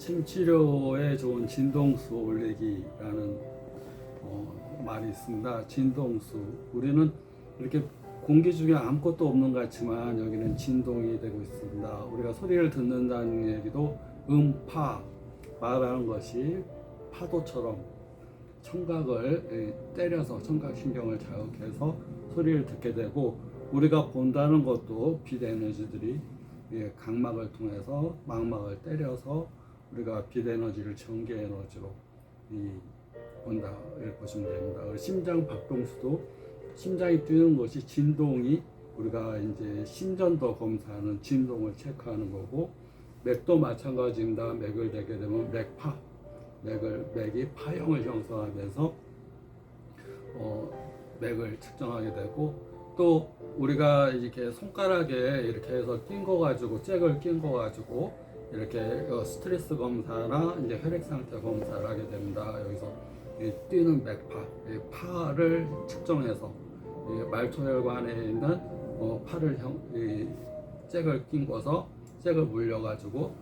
침 치료에 좋은 진동수 올리기라는 말이 있습니다. 진동수. 우리는 이렇게 공기 중에 아무것도 없는 것 같지만 여기는 진동이 되고 있습니다. 우리가 소리를 듣는다는 얘기도 음파, 말하는 것이 파도처럼 청각을 때려서 청각신경을 자극해서 소리를 듣게 되고, 우리가 본다는 것도 빛 에너지들이 각막을 통해서 망막을 때려서 우리가 빛 에너지를 전기 에너지로 본다 이렇게 보시면 됩니다. 심장 박동수도 심장이 뛰는 것이 진동이, 우리가 이제 심전도 검사하는 진동을 체크하는 거고, 맥도 마찬가지입니다. 맥을 대게 되면 맥파, 맥이 파형을 형성하면서 맥을 측정하게 되고, 또 우리가 이렇게 손가락에 이렇게 해서 낀 거 가지고 잭을 낀 거 가지고 이렇게 스트레스 검사나 이제 혈액 상태 검사를 하게 됩니다. 여기서 뛰는 맥파, 파를 측정해서 말초혈관에 있는 파를 잭을 낀 거서 잭을 물려 가지고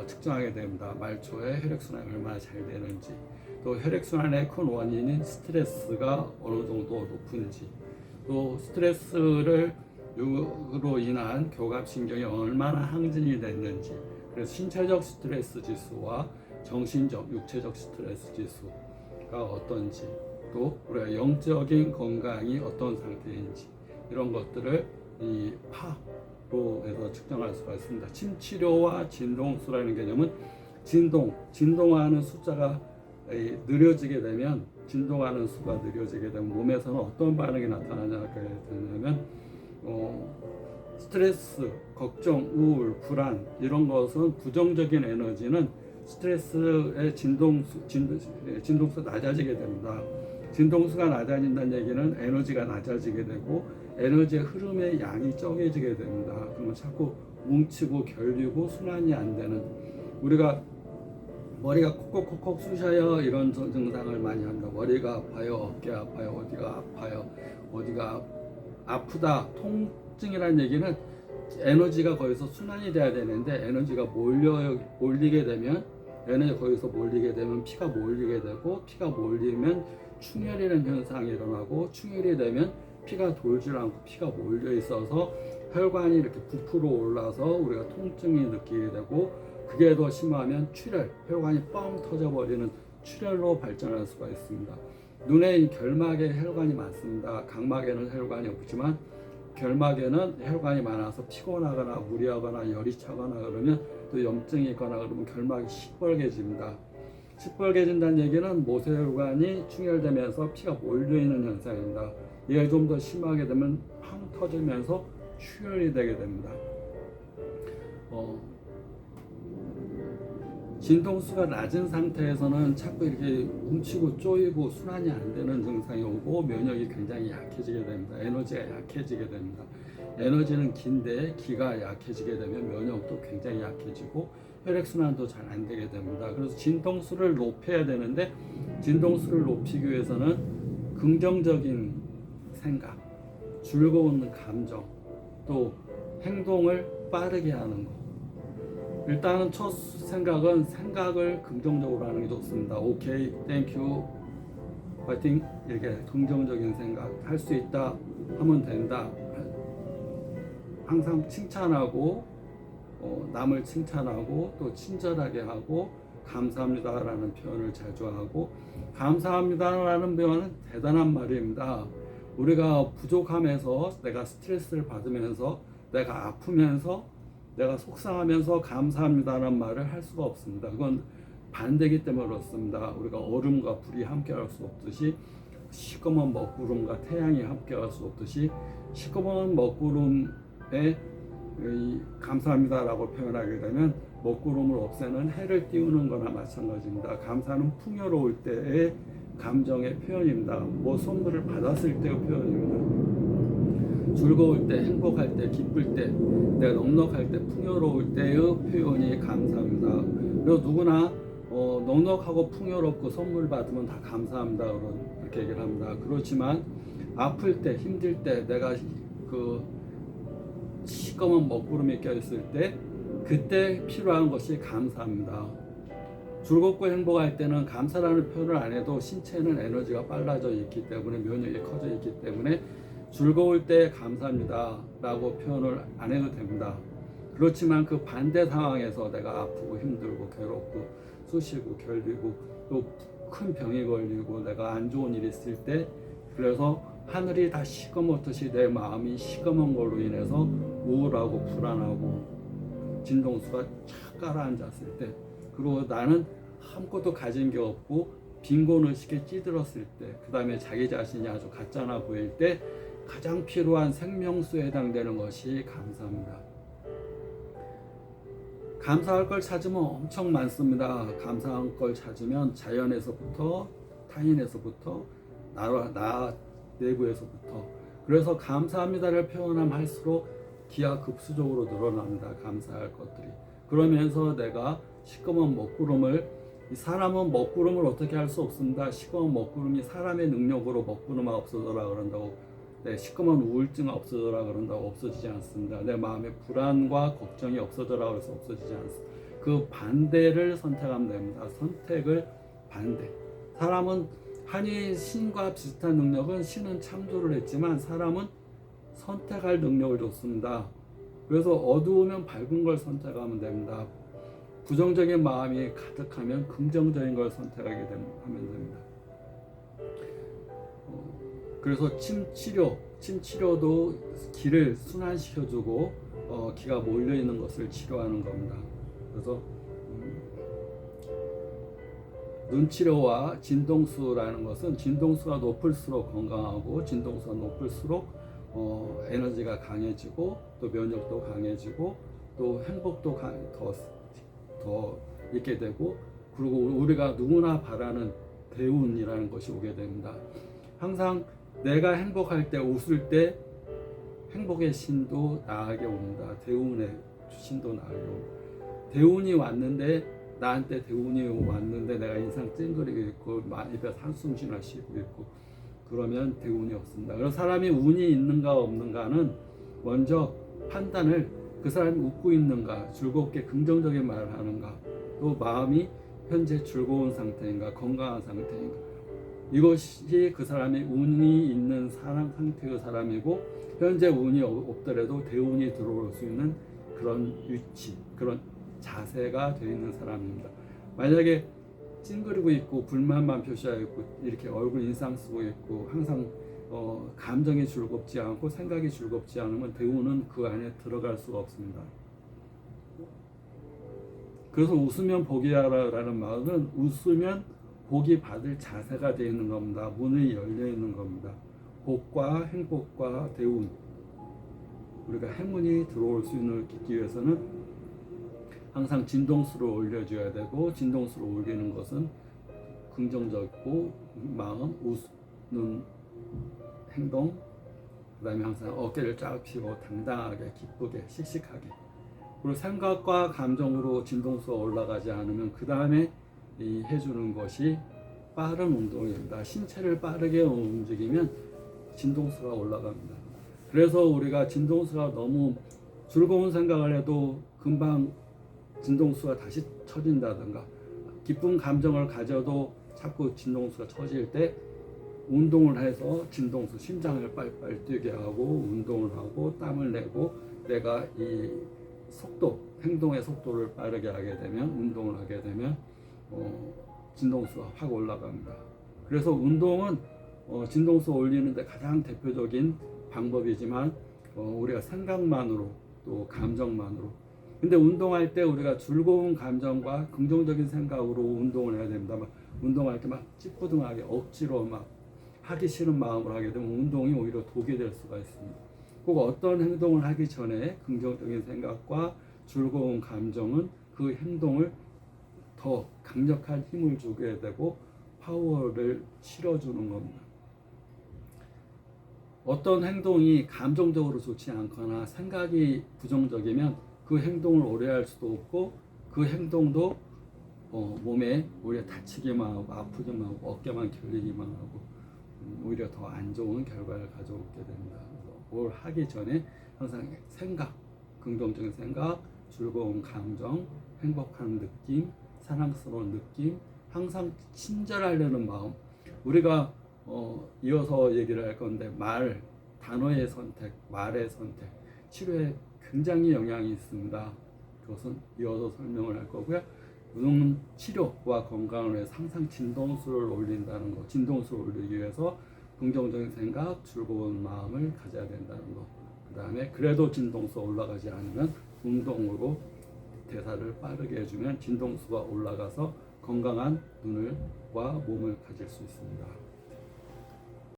측정하게 됩니다. 말초의 혈액순환이 얼마나 잘 되는지, 또 혈액순환의 큰 원인인 스트레스가 어느 정도 높은지, 또 스트레스를 으로 인한 교감신경이 얼마나 항진이 됐는지, 그래서 신체적 스트레스 지수와 정신적, 육체적 스트레스 지수가 어떤지, 또 우리가 영적인 건강이 어떤 상태인지, 이런 것들을 이 파로 해서 측정할 수가 있습니다. 침치료와 진동수라는 개념은 진동하는 숫자가 느려지게 되면, 진동하는 수가 느려지게 되면 몸에서는 어떤 반응이 나타나냐가 되냐면 스트레스, 걱정, 우울, 불안, 이런 것은 부정적인 에너지는 스트레스의 진동수가 낮아지게 됩니다. 진동수가 낮아진다는 얘기는 에너지가 낮아지게 되고 에너지의 흐름의 양이 적어지게 됩니다. 그러면 자꾸 뭉치고 결리고 순환이 안 되는, 우리가 머리가 콕콕콕콕 쑤셔요, 이런 증상을 많이 합니다. 머리가 아파요, 어깨 아파요, 어디가 아파요, 어디가 아프다. 통증이라는 얘기는 에너지가 거기서 순환이 돼야 되는데, 에너지가 몰리게 되면, 에너지 거기서 몰리게 되면 피가 몰리게 되고, 피가 몰리면 충혈이라는 현상이 일어나고, 충혈이 되면 피가 돌질 않고 피가 몰려 있어서 혈관이 이렇게 부풀어 올라서 우리가 통증이 느끼게 되고, 그게 더 심하면 출혈, 혈관이 뻥 터져버리는 출혈로 발전할 수가 있습니다. 눈에 결막에 혈관이 많습니다. 각막에는 혈관이 없지만 결막에는 혈관이 많아서 피곤하거나 무리하거나 열이 차거나 그러면, 또 염증이 있거나 그러면 결막이 시뻘개집니다. 시뻘개진다는 얘기는 모세혈관이 충혈되면서 피가 몰려있는 현상입니다. 이게 좀 더 심하게 되면 팡 터지면서 출혈이 되게 됩니다. 진동수가 낮은 상태에서는 자꾸 이렇게 뭉치고 쪼이고 순환이 안 되는 증상이 오고, 면역이 굉장히 약해지게 됩니다. 에너지가 약해지게 됩니다. 에너지는 긴데 기가 약해지게 되면 면역도 굉장히 약해지고 혈액순환도 잘 안 되게 됩니다. 그래서 진동수를 높여야 되는데, 진동수를 높이기 위해서는 긍정적인 생각, 즐거운 감정, 또 행동을 빠르게 하는 것. 일단은 첫 생각은 생각을 긍정적으로 하는 게 좋습니다. 오케이, 땡큐, 파이팅, 이렇게 긍정적인 생각, 할 수 있다, 하면 된다, 항상 칭찬하고 남을 칭찬하고 또 친절하게 하고 감사합니다라는 표현을 자주 하고, 감사합니다라는 표현은 대단한 말입니다. 우리가 부족함에서, 내가 스트레스를 받으면서, 내가 아프면서, 내가 속상하면서 감사합니다라는 말을 할 수가 없습니다. 그건 반대기 때문에 그렇습니다. 우리가 얼음과 불이 함께 할 수 없듯이, 시꺼먼 먹구름과 태양이 함께 할 수 없듯이, 시꺼먼 먹구름에 감사합니다라고 표현하게 되면 먹구름을 없애는 해를 띄우는 거나 마찬가지입니다. 감사는 풍요로울 때의 감정의 표현입니다. 뭐 선물을 받았을 때의 표현입니다. 즐거울 때, 행복할 때, 기쁠 때, 내가 넉넉할 때, 풍요로울 때의 표현이 감사합니다. 그리고 누구나 넉넉하고 풍요롭고 선물 받으면 다 감사합니다, 이렇게 얘기를 합니다. 그렇지만 아플 때, 힘들 때, 내가 그 시꺼먼 먹구름이 껴있을 때, 그때 필요한 것이 감사합니다. 즐겁고 행복할 때는 감사라는 표현을 안 해도 신체는 에너지가 빨라져 있기 때문에 면역이 커져 있기 때문에 즐거울 때 감사합니다 라고 표현을 안 해도 됩니다. 그렇지만 그 반대 상황에서 내가 아프고 힘들고 괴롭고 쑤시고 결리고 또 큰 병이 걸리고 내가 안 좋은 일이 있을 때, 그래서 하늘이 다 시커멓듯이 내 마음이 시커먼 걸로 인해서 우울하고 불안하고 진동수가 착 가라앉았을 때, 그리고 나는 아무것도 가진 게 없고 빈곤의식에 찌들었을 때, 그 다음에 자기 자신이 아주 가짜나 보일 때 가장 필요한 생명수에 해당되는 것이 감사입니다. 감사할 걸 찾으면 엄청 많습니다. 감사할 걸 찾으면 자연에서부터, 타인에서부터, 나 내부에서부터. 그래서 감사합니다를 표현하면 할수록 기하급수적으로 늘어납니다. 감사할 것들이. 그러면서 내가 시꺼먼 먹구름을, 사람은 먹구름을 어떻게 할 수 없습니다. 시꺼먼 먹구름이 사람의 능력으로 먹구름아 없어져라 그런다고, 내 시꺼먼 우울증 없어져라 그런다고 없어지지 않습니다. 내 마음의 불안과 걱정이 없어져라 그래서 없어지지 않습니다. 그 반대를 선택하면 됩니다. 선택을 반대. 사람은 한이 신과 비슷한 능력은, 신은 창조를 했지만 사람은 선택할 능력을 줬습니다. 그래서 어두우면 밝은 걸 선택하면 됩니다. 부정적인 마음이 가득하면 긍정적인 걸 선택하게 하면 됩니다. 그래서 침치료도 기를 순환시켜주고 기가 몰려있는 것을 치료하는 겁니다. 그래서 눈치료와 진동수라는 것은, 진동수가 높을수록 건강하고 진동수가 높을수록 에너지가 강해지고 또 면역도 강해지고 또 행복도 더 있게 되고, 그리고 우리가 누구나 바라는 대운이라는 것이 오게 됩니다. 항상 내가 행복할 때, 웃을 때 행복의 신도 나에게 옵니다. 대운의 신도 나에게 옵니다. 대운이 왔는데, 나한테 대운이 왔는데 내가 인상 찡그리고 있고 입에 한숨쉬나 쉬고 있고 그러면 대운이 없습니다. 그래서 사람이 운이 있는가 없는가는 먼저 판단을, 그 사람이 웃고 있는가, 즐겁게 긍정적인 말을 하는가, 또 마음이 현재 즐거운 상태인가, 건강한 상태인가, 이것이 그 사람이 운이 있는 사람 상태의 사람이고, 현재 운이 없더라도 대운이 들어올 수 있는 그런 위치, 그런 자세가 되어 있는 사람입니다. 만약에 찡그리고 있고 불만만 표시하고 있고 이렇게 얼굴 인상 쓰고 있고 항상 감정이 즐겁지 않고 생각이 즐겁지 않으면 대운은 그 안에 들어갈 수가 없습니다. 그래서 웃으면 복이라는 말은 웃으면 복이 받을 자세가 되어 있는 겁니다. 문이 열려 있는 겁니다. 복과 행복과 대운, 우리가 행운이 들어올 수 있는 있기 위해서는 항상 진동수를 올려줘야 되고, 진동수를 올리는 것은 긍정적이고 마음, 웃는 행동, 그 다음에 항상 어깨를 쫙 펴고 당당하게, 기쁘게, 씩씩하게, 그리고 생각과 감정으로 진동수가 올라가지 않으면 그 다음에 해주는 것이 빠른 운동입니다. 신체를 빠르게 움직이면 진동수가 올라갑니다. 그래서 우리가 진동수가 너무 즐거운 생각을 해도 금방 진동수가 다시 처진다든가, 기쁜 감정을 가져도 자꾸 진동수가 처질 때 운동을 해서 진동수, 심장을 빨리빨리 뛰게 하고 운동을 하고 땀을 내고, 내가 이 속도, 행동의 속도를 빠르게 하게 되면, 운동을 하게 되면 진동수가 확 올라갑니다. 그래서 운동은 진동수 올리는데 가장 대표적인 방법이지만 우리가 생각만으로 또 감정만으로, 근데 운동할 때 우리가 즐거운 감정과 긍정적인 생각으로 운동을 해야 됩니다. 막 운동할 때 막 찌뿌둥하게 억지로 막 하기 싫은 마음으로 하게 되면 운동이 오히려 독이 될 수가 있습니다. 꼭 어떤 행동을 하기 전에 긍정적인 생각과 즐거운 감정은 그 행동을 더 강력한 힘을 주게 되고 파워를 실어주는 겁니다. 어떤 행동이 감정적으로 좋지 않거나 생각이 부정적이면 그 행동을 오래 할 수도 없고, 그 행동도 몸에 오히려 다치기만 하고 아프기만 하고 어깨만 결리기만 하고 오히려 더 안 좋은 결과를 가져오게 됩니다. 그래서 뭘 하기 전에 항상 생각, 긍정적인 생각, 즐거운 감정, 행복한 느낌, 사랑스러운 느낌, 항상 친절하려는 마음. 우리가 이어서 얘기를 할 건데 단어의 선택, 말의 선택, 치료에 굉장히 영향이 있습니다. 그것은 이어서 설명을 할 거고요. 치료와 건강을 위해서 항상 진동수를 올린다는 거, 진동수를 올리기 위해서 긍정적인 생각, 즐거운 마음을 가져야 된다는 거. 그 다음에 그래도 진동수가 올라가지 않으면 운동으로 대사를 빠르게 해주면 진동수가 올라가서 건강한 눈과 몸을 가질 수 있습니다.